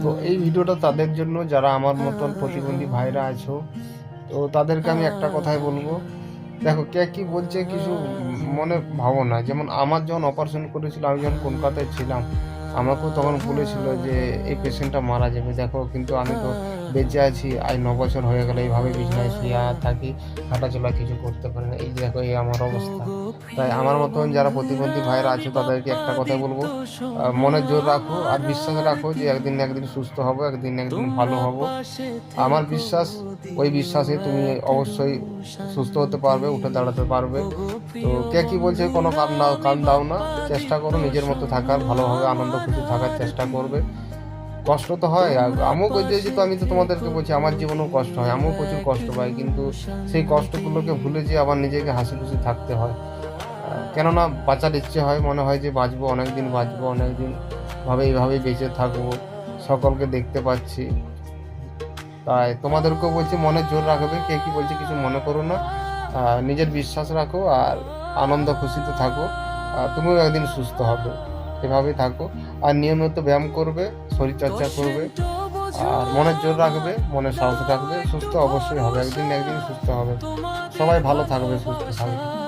তো এই ভিডিওটা তাদের জন্য যারা আমার মতন প্রতিবন্ধী ভাইরা আছো। তো তাদেরকে আমি একটা কথাই বলবো, দেখো কে কী বলছে কিছু মনে ভাবো না। যেমন আমার যখন অপারেশন করেছিল, আমি যখন কলকাতায় ছিলাম, আমাকেও তখন বলেছিল যে এই পেশেন্টটা মারা যাবে। দেখো কিন্তু আমি তো বেঁচে আছি, আজ 9 বছর হয়ে গেল এইভাবে বিছানায় শুয়ে থাকি, হাঁটাচলা কিছু করতে পারি না। এই দেখো এই আমার অবস্থা। তাই আমার মতন যারা প্রতিবন্ধী ভাইরা আছে তাদেরকে একটা কথাই বলবো, মনে জোর রাখো আর বিশ্বাস রাখো যে একদিন না একদিন সুস্থ হবো, একদিন না একদিন ভালো হবো। আমার বিশ্বাস, ওই বিশ্বাসে তুমি অবশ্যই সুস্থ হতে পারবে, উঠে দাঁড়াতে পারবে। তো কে কী বলছে কোনো কান দাও না, চেষ্টা করো নিজের মতো থাকার, ভালোভাবে আনন্দ খুশি থাকার চেষ্টা করবে। কষ্ট তো হয়, আর আমিও যেহেতু আমি তো তোমাদেরকে বলছি আমার জীবনেও কষ্ট হয়, আমিও প্রচুর কষ্ট পাই, কিন্তু সেই কষ্টগুলোকে ভুলে যেয়ে আবার নিজেকে হাসি খুশি থাকতে হয়। কেননা বাঁচার ইচ্ছে হয়, মনে হয় যে বাঁচবো, অনেকদিন বাঁচবো, অনেকদিন এইভাবেই বেঁচে থাকবো, সকলকে দেখতে পাচ্ছি। তাই তোমাদেরকেও বলছি মনে জোর রাখবে, কে কী বলছে কিছু মনে করো না। নিজের বিশ্বাস রাখো আর আনন্দ খুশিতে থাকো। তুমিও একদিন সুস্থ হবে, এভাবেই থাকো। আর নিয়মিত ব্যায়াম করবে, শরীরচর্চা করবে, আর মনের জোর রাখবে, মনে সাহস রাখবে, সুস্থ অবশ্যই হবে, একদিন না একদিন সুস্থ হবে। সবাই ভালো থাকবে, সুস্থ থাকবে।